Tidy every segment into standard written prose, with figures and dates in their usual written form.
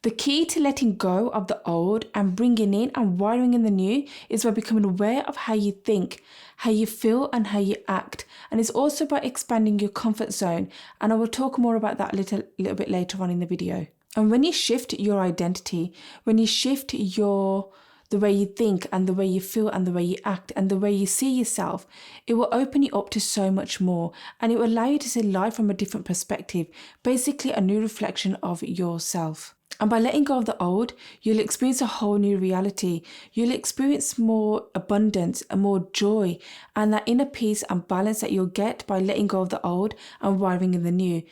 The key to letting go of the old and bringing in and wiring in the new is by becoming aware of how you think, how you feel and how you act. And it's also by expanding your comfort zone. And I will talk more about that a little bit later on in the video. And when you shift your identity, when you shift the way you think and the way you feel and the way you act and the way you see yourself, it will open you up to so much more, and it will allow you to see life from a different perspective, basically a new reflection of yourself. And by letting go of the old, you'll experience a whole new reality. You'll experience more abundance and more joy and that inner peace and balance that you'll get by letting go of the old and wiring in the new.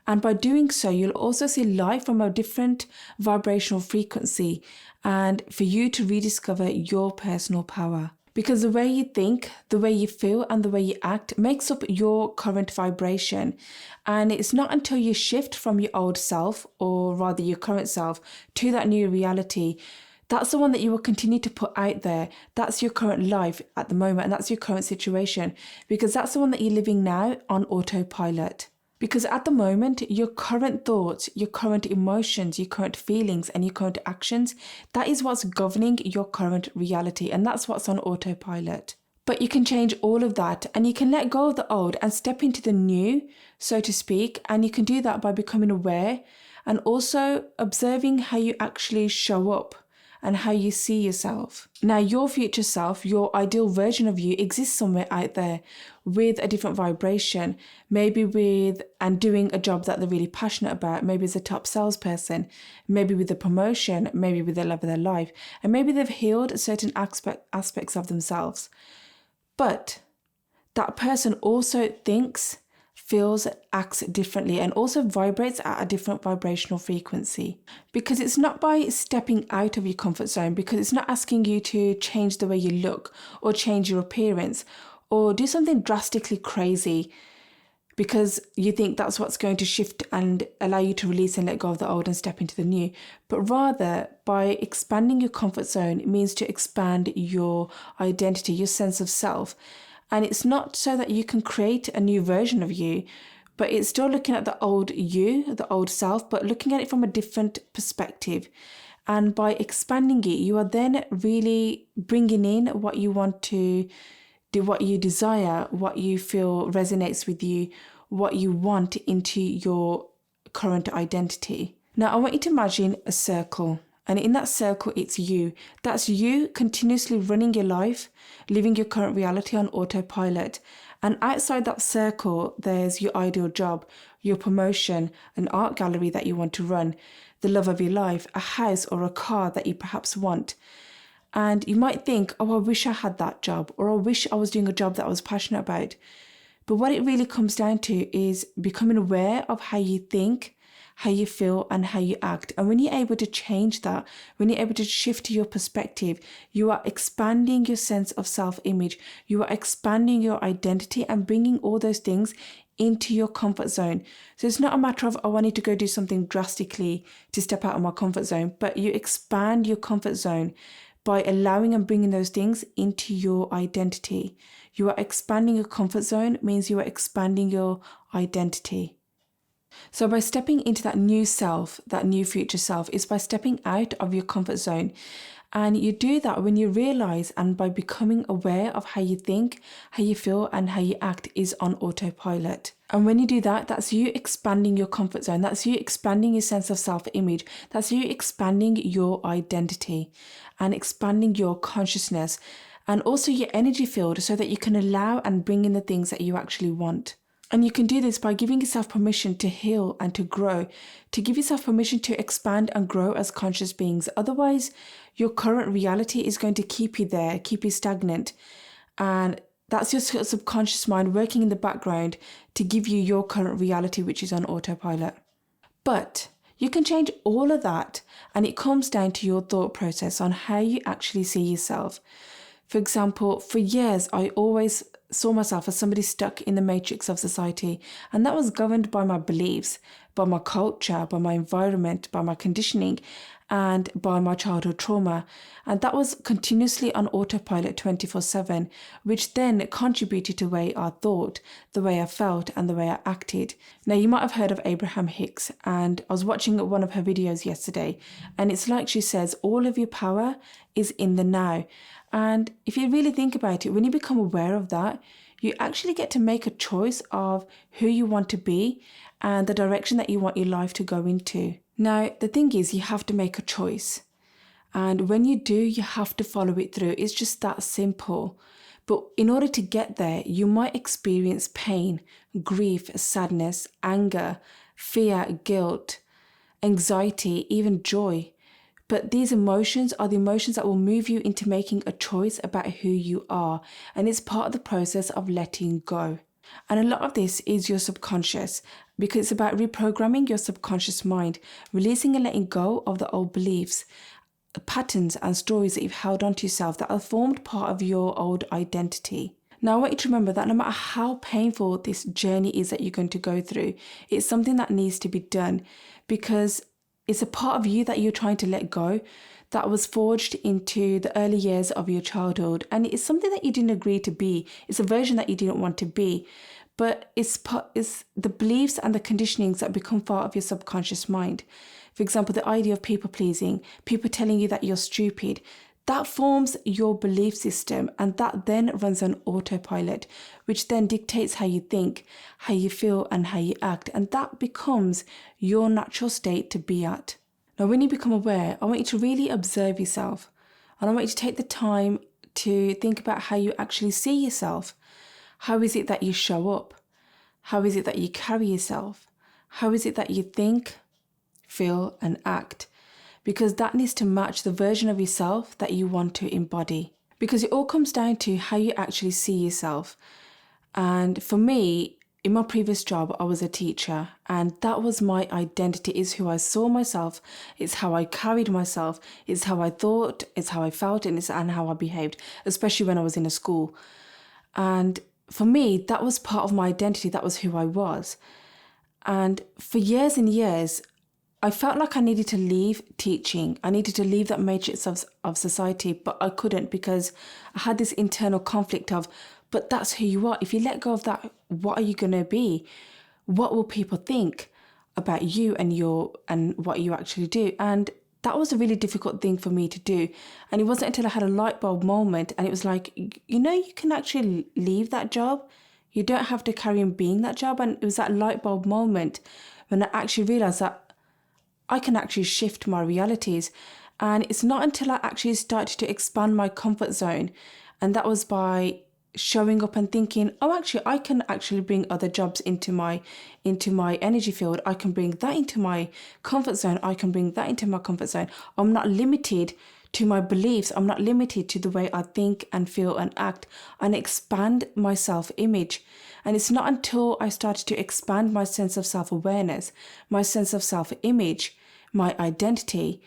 And by doing so, you'll also see life from a different vibrational frequency and for you to rediscover your personal power. Because the way you think, the way you feel and the way you act makes up your current vibration. And it's not until you shift from your old self, or rather your current self, to that new reality, that's the one that you will continue to put out there. That's your current life at the moment, and that's your current situation, because that's the one that you're living now on autopilot. Because at the moment, your current thoughts, your current emotions, your current feelings and your current actions, that is what's governing your current reality, and that's what's on autopilot. But you can change all of that, and you can let go of the old and step into the new, so to speak, and you can do that by becoming aware and also observing how you actually show up and how you see yourself. Now, your future self, your ideal version of you, exists somewhere out there with a different vibration, maybe with and doing a job that they're really passionate about, maybe as a top salesperson, maybe with a promotion, maybe with the love of their life, and maybe they've healed certain aspects of themselves. But that person also thinks, feels, acts differently, and also vibrates at a different vibrational frequency. Because it's not by stepping out of your comfort zone, because it's not asking you to change the way you look or change your appearance or do something drastically crazy because you think that's what's going to shift and allow you to release and let go of the old and step into the new. But rather, by expanding your comfort zone, it means to expand your identity, your sense of self. And it's not so that you can create a new version of you, but it's still looking at the old you, the old self, but looking at it from a different perspective. And by expanding it, you are then really bringing in what you want to do, what you desire, what you feel resonates with you, what you want into your current identity. Now, I want you to imagine a circle. And in that circle, it's you. That's you continuously running your life, living your current reality on autopilot. And outside that circle, there's your ideal job, your promotion, an art gallery that you want to run, the love of your life, a house or a car that you perhaps want. And you might think, oh, I wish I had that job, or I wish I was doing a job that I was passionate about. But what it really comes down to is becoming aware of how you think, how you feel and how you act. And when you're able to change that, when you're able to shift your perspective, you are expanding your sense of self-image, you are expanding your identity and bringing all those things into your comfort zone. So it's not a matter of, oh, I need to go do something drastically to step out of my comfort zone, but you expand your comfort zone by allowing and bringing those things into your identity. You are expanding your comfort zone means you are expanding your identity. So by stepping into that new self, that new future self, is by stepping out of your comfort zone. And you do that when you realize and by becoming aware of how you think, how you feel and how you act is on autopilot. And when you do that, that's you expanding your comfort zone. That's you expanding your sense of self-image. That's you expanding your identity and expanding your consciousness and also your energy field so that you can allow and bring in the things that you actually want. And you can do this by giving yourself permission to heal and to grow, to give yourself permission to expand and grow as conscious beings. Otherwise, your current reality is going to keep you there, keep you stagnant. And that's your subconscious mind working in the background to give you your current reality, which is on autopilot. But you can change all of that, and it comes down to your thought process on how you actually see yourself. For example, for years, I always saw myself as somebody stuck in the matrix of society, and that was governed by my beliefs, by my culture, by my environment, by my conditioning, and by my childhood trauma. And that was continuously on autopilot 24/7, which then contributed to the way I thought, the way I felt, and the way I acted. Now, you might have heard of Abraham Hicks, and I was watching one of her videos yesterday, and it's like she says, all of your power is in the now. And if you really think about it, when you become aware of that, you actually get to make a choice of who you want to be and the direction that you want your life to go into. Now, the thing is, you have to make a choice. And when you do, you have to follow it through. It's just that simple. But in order to get there, you might experience pain, grief, sadness, anger, fear, guilt, anxiety, even joy. But these emotions are the emotions that will move you into making a choice about who you are. And it's part of the process of letting go. And a lot of this is your subconscious, because it's about reprogramming your subconscious mind, releasing and letting go of the old beliefs, patterns and stories that you've held onto yourself that have formed part of your old identity. Now, I want you to remember that no matter how painful this journey is that you're going to go through, it's something that needs to be done, because it's a part of you that you're trying to let go that was forged into the early years of your childhood. And it's something that you didn't agree to be. It's a version that you didn't want to be. But it's the beliefs and the conditionings that become part of your subconscious mind. For example, the idea of people pleasing, people telling you that you're stupid, that forms your belief system, and that then runs on autopilot, which then dictates how you think, how you feel, and how you act. And that becomes your natural state to be at. Now, when you become aware, I want you to really observe yourself. And I want you to take the time to think about how you actually see yourself. How is it that you show up? How is it that you carry yourself? How is it that you think, feel, and act? Because that needs to match the version of yourself that you want to embody. Because it all comes down to how you actually see yourself. And for me, in my previous job, I was a teacher, and that was my identity. It's who I saw myself. It's how I carried myself. It's how I thought. It's how I felt, and how I behaved, especially when I was in a school. And for me, that was part of my identity. That was who I was. And for years and years, I felt like I needed to leave teaching. I needed to leave that matrix of society, but I couldn't, because I had this internal conflict of, but that's who you are. If you let go of that, what are you going to be? What will people think about you and what you actually do? And that was a really difficult thing for me to do. And it wasn't until I had a light bulb moment, and it was like, you can actually leave that job. You don't have to carry on being that job. And it was that light bulb moment when I actually realized that I can actually shift my realities. And it's not until I actually started to expand my comfort zone, and that was by showing up and thinking, oh, actually, I can actually bring other jobs into my energy field. I can bring that into my comfort zone. I can bring that into my comfort zone. I'm not limited to my beliefs. I'm not limited to the way I think and feel and act, and expand my self-image. And it's not until I started to expand my sense of self-awareness, my sense of self-image, my identity.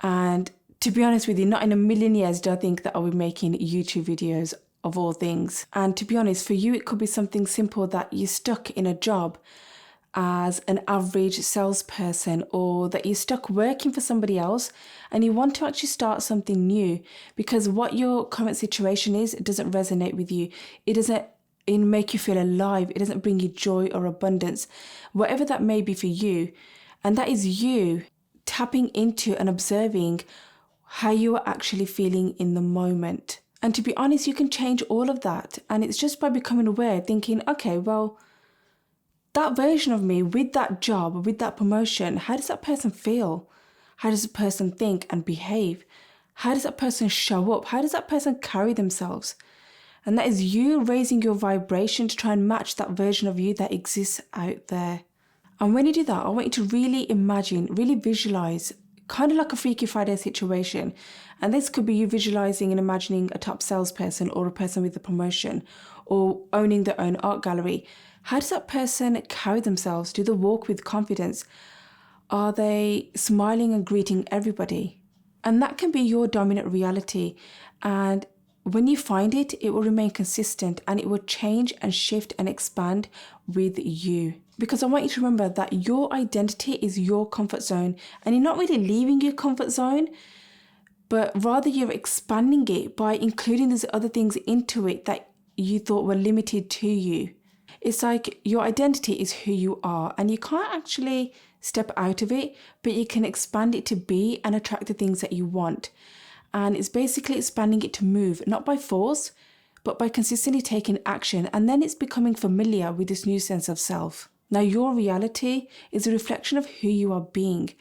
And to be honest with you, not in a million years do I think that I'll be making YouTube videos of all things. And to be honest, for you, it could be something simple that you're stuck in a job as an average salesperson, or that you're stuck working for somebody else and you want to actually start something new because what your current situation is, it doesn't resonate with you. It doesn't make you feel alive. It doesn't bring you joy or abundance, whatever that may be for you. And that is you tapping into and observing how you are actually feeling in the moment. And to be honest, you can change all of that. And it's just by becoming aware, thinking, okay, well, that version of me with that job, with that promotion, how does that person feel? How does a person think and behave? How does that person show up? How does that person carry themselves? And that is you raising your vibration to try and match that version of you that exists out there. And when you do that, I want you to really imagine, really visualize, kind of like a Freaky Friday situation. And this could be you visualizing and imagining a top salesperson or a person with a promotion or owning their own art gallery. How does that person carry themselves? Do they walk with confidence? Are they smiling and greeting everybody? And that can be your dominant reality. And when you find it, it will remain consistent and it will change and shift and expand with you. Because I want you to remember that your identity is your comfort zone, and you're not really leaving your comfort zone, but rather you're expanding it by including these other things into it that you thought were limited to you. It's like your identity is who you are, and you can't actually step out of it, but you can expand it to be and attract the things that you want. And it's basically expanding it to move, not by force, but by consistently taking action. And then it's becoming familiar with this new sense of self. Now, your reality is a reflection of who you are being.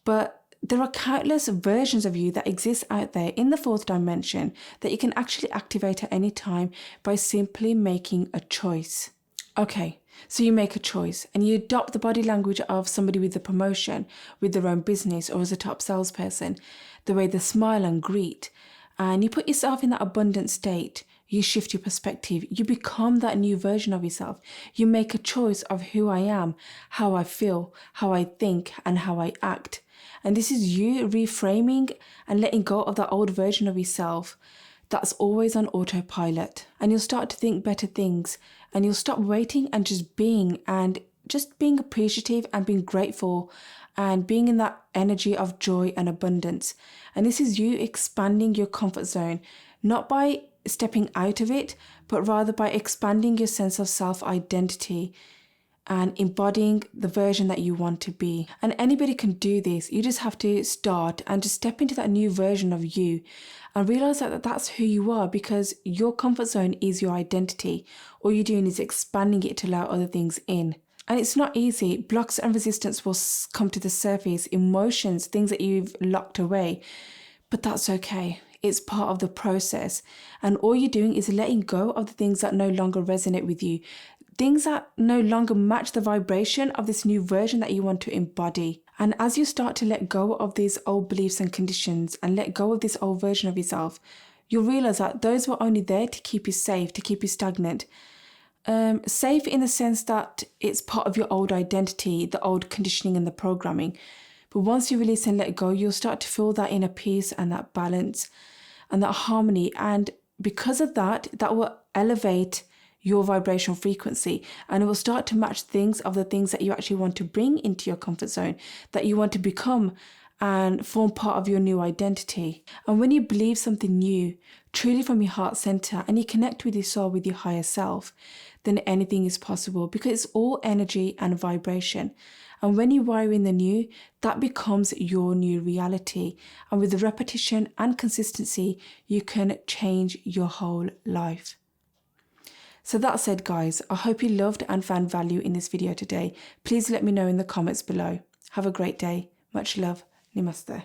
But there are countless versions of you that exist out there in the fourth dimension that you can actually activate at any time by simply making a choice. Okay, so you make a choice and you adopt the body language of somebody with a promotion, with their own business, or as a top salesperson, the way they smile and greet, and you put yourself in that abundant state. You shift your perspective. You become that new version of yourself. You make a choice of who I am, how I feel, how I think, and how I act. And this is you reframing and letting go of that old version of yourself that's always on autopilot. And you'll start to think better things, and you'll stop waiting and just being appreciative and being grateful and being in that energy of joy and abundance. And this is you expanding your comfort zone, not by stepping out of it, but rather by expanding your sense of self-identity and embodying the version that you want to be. And anybody can do this. You just have to start and just step into that new version of you and realize that that's who you are, because your comfort zone is your identity. All you're doing is expanding it to allow other things in. And it's not easy. Blocks and resistance will come to the surface, emotions, things that you've locked away, but that's okay. It's part of the process. And all you're doing is letting go of the things that no longer resonate with you, things that no longer match the vibration of this new version that you want to embody. And as you start to let go of these old beliefs and conditions and let go of this old version of yourself, you'll realize that those were only there to keep you safe, to keep you stagnant. Safe in the sense that it's part of your old identity, the old conditioning and the programming. But once you release and let go, you'll start to feel that inner peace and that balance and that harmony. And because of that, that will elevate your vibrational frequency, and it will start to match things of the things that you actually want to bring into your comfort zone, that you want to become and form part of your new identity. And when you believe something new, truly from your heart center, and you connect with your soul, with your higher self, then anything is possible, because it's all energy and vibration. And when you wire in the new, that becomes your new reality. And with the repetition and consistency, you can change your whole life. So that said, guys, I hope you loved and found value in this video today. Please let me know in the comments below. Have a great day. Much love. Namaste.